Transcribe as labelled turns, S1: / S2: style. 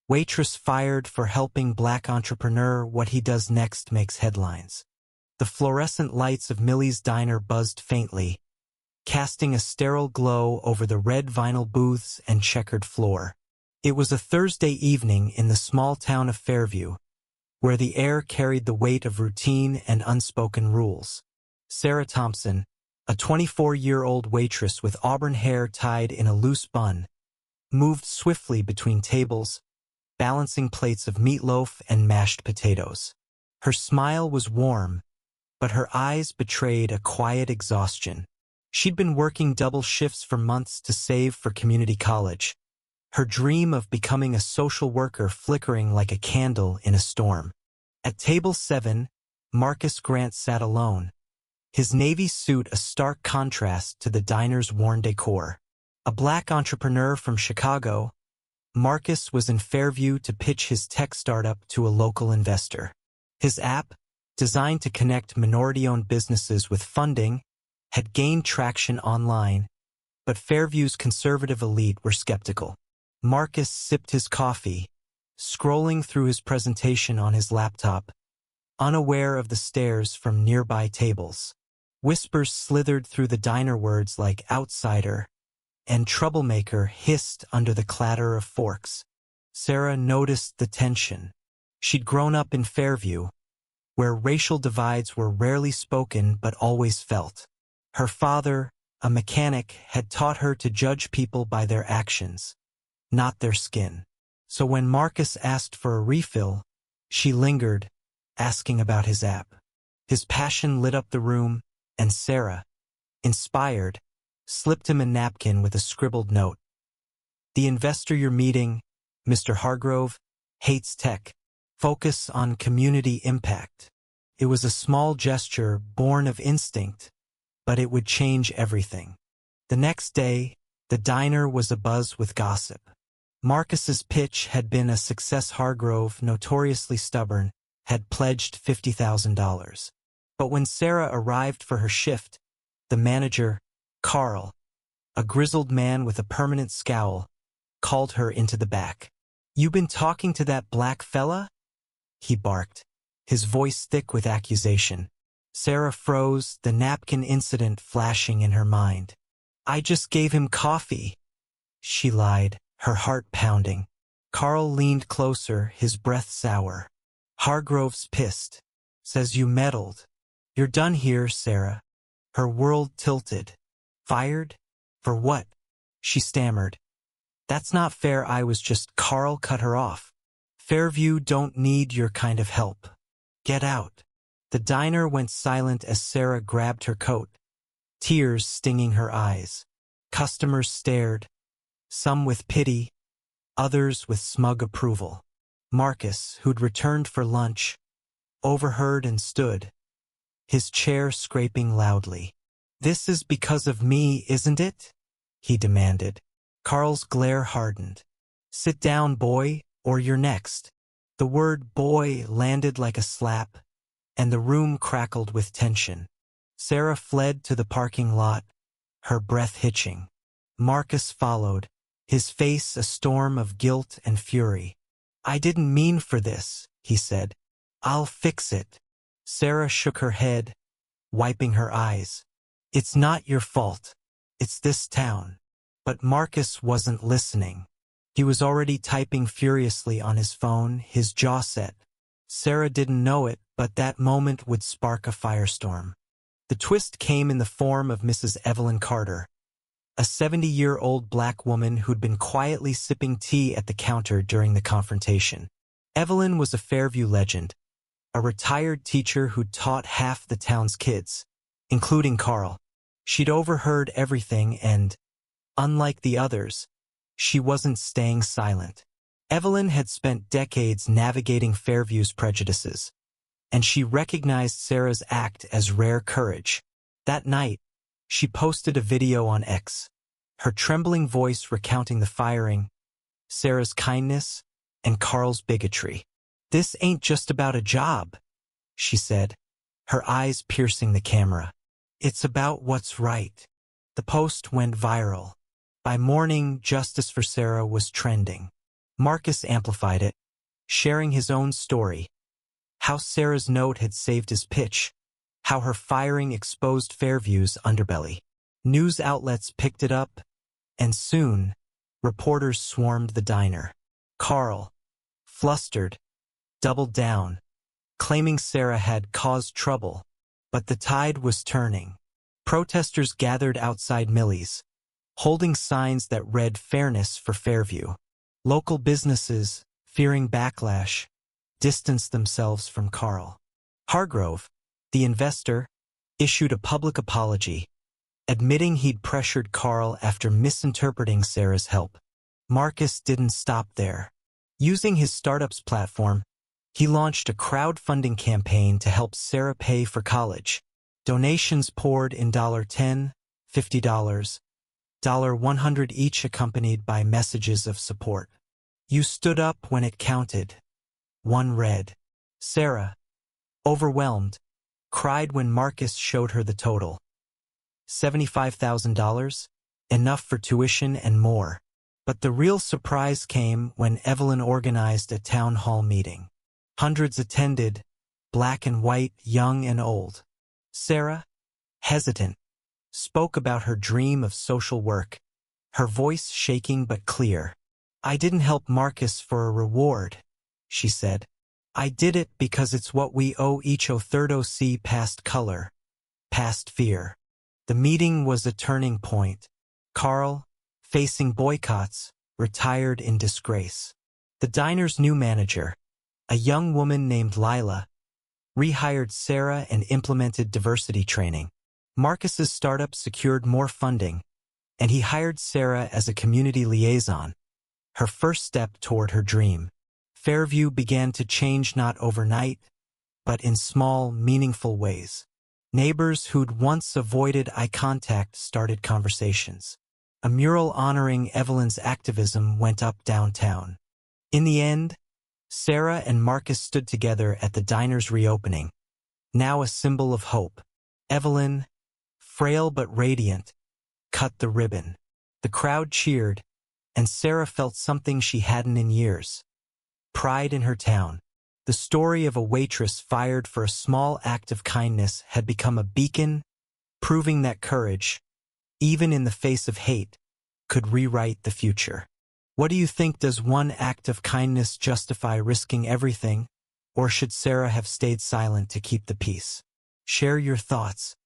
S1: Waitress fired for helping black entrepreneur. What he does next makes headlines. The fluorescent lights of Millie's diner buzzed faintly, casting a sterile glow over the red vinyl booths and checkered floor. It was a Thursday evening in the small town of Fairview, where the air carried the weight of routine and unspoken rules. Sarah Thompson, a 24-year-old waitress with auburn hair tied in a loose bun, moved swiftly between tables, balancing plates of meatloaf and mashed potatoes. Her smile was warm, but her eyes betrayed a quiet exhaustion. She'd been working double shifts for months to save for community college, her dream of becoming a social worker flickering like a candle in a storm. At table 7, Marcus Grant sat alone, his navy suit a stark contrast to the diner's worn decor. A black entrepreneur from Chicago, Marcus was in Fairview to pitch his tech startup to a local investor. His app, designed to connect minority-owned businesses with funding, had gained traction online, but Fairview's conservative elite were skeptical. Marcus sipped his coffee, scrolling through his presentation on his laptop, unaware of the stares from nearby tables. Whispers slithered through the diner, words like outsider and troublemaker hissed under the clatter of forks. Sarah noticed the tension. She'd grown up in Fairview, where racial divides were rarely spoken but always felt. Her father, a mechanic, had taught her to judge people by their actions, not their skin. So when Marcus asked for a refill, she lingered, asking about his app. His passion lit up the room, and Sarah, inspired, slipped him a napkin with a scribbled note. The investor you're meeting, Mr. Hargrove, hates tech. Focus on community impact. It was a small gesture born of instinct, but it would change everything. The next day, the diner was abuzz with gossip. Marcus's pitch had been a success. Hargrove, notoriously stubborn, had pledged $50,000. But when Sarah arrived for her shift, the manager, Carl, a grizzled man with a permanent scowl, called her into the back. "You been talking to that black fella?" he barked, his voice thick with accusation. Sarah froze, the napkin incident flashing in her mind. "I just gave him coffee," she lied, her heart pounding. Carl leaned closer, his breath sour. "Hargrove's pissed. Says you meddled. You're done here, Sarah." Her world tilted. "Fired? For what?" she stammered. "That's not fair. I was just—" Carl cut her off. "Fairview don't need your kind of help. Get out." The diner went silent as Sarah grabbed her coat, tears stinging her eyes. Customers stared, some with pity, others with smug approval. Marcus, who'd returned for lunch, overheard and stood, his chair scraping loudly. "This is because of me, isn't it?" he demanded. Carl's glare hardened. "Sit down, boy, or you're next." The word boy landed like a slap, and the room crackled with tension. Sarah fled to the parking lot, her breath hitching. Marcus followed, his face a storm of guilt and fury. "I didn't mean for this," he said. "I'll fix it." Sarah shook her head, wiping her eyes. "It's not your fault. It's this town." But Marcus wasn't listening. He was already typing furiously on his phone, his jaw set. Sarah didn't know it, but that moment would spark a firestorm. The twist came in the form of Mrs. Evelyn Carter, a 70-year-old black woman who'd been quietly sipping tea at the counter during the confrontation. Evelyn was a Fairview legend, a retired teacher who'd taught half the town's kids, including Carl. She'd overheard everything and, unlike the others, she wasn't staying silent. Evelyn had spent decades navigating Fairview's prejudices, and she recognized Sarah's act as rare courage. That night, she posted a video on X, her trembling voice recounting the firing, Sarah's kindness, and Carl's bigotry. "This ain't just about a job," she said, her eyes piercing the camera. "It's about what's right." The post went viral. By morning, justice for Sarah was trending. Marcus amplified it, sharing his own story. How Sarah's note had saved his pitch. How her firing exposed Fairview's underbelly. News outlets picked it up, and soon, reporters swarmed the diner. Carl, flustered, doubled down, claiming Sarah had caused trouble. But the tide was turning. Protesters gathered outside Millie's, holding signs that read "Fairness for Fairview." Local businesses, fearing backlash, distanced themselves from Carl. Hargrove, the investor, issued a public apology, admitting he'd pressured Carl after misinterpreting Sarah's help. Marcus didn't stop there. Using his startup's platform, he launched a crowdfunding campaign to help Sarah pay for college. Donations poured in $10, $50, $100 each, accompanied by messages of support. "You stood up when it counted," one read. Sarah, overwhelmed, cried when Marcus showed her the total. $75,000, enough for tuition and more. But the real surprise came when Evelyn organized a town hall meeting. Hundreds attended, black and white, young and old. Sarah, hesitant, spoke about her dream of social work, her voice shaking but clear. "I didn't help Marcus for a reward," she said. "I did it because it's what we owe each other. See past color, past fear." The meeting was a turning point. Carl, facing boycotts, retired in disgrace. The diner's new manager, a young woman named Lila, rehired Sarah and implemented diversity training. Marcus's startup secured more funding, and he hired Sarah as a community liaison, her first step toward her dream. Fairview began to change, not overnight, but in small, meaningful ways. Neighbors who'd once avoided eye contact started conversations. A mural honoring Evelyn's activism went up downtown. In the end, Sarah and Marcus stood together at the diner's reopening, now a symbol of hope. Evelyn, frail but radiant, cut the ribbon. The crowd cheered, and Sarah felt something she hadn't in years: pride in her town. The story of a waitress fired for a small act of kindness had become a beacon, proving that courage, even in the face of hate, could rewrite the future. What do you think? Does one act of kindness justify risking everything, or should Sarah have stayed silent to keep the peace? Share your thoughts.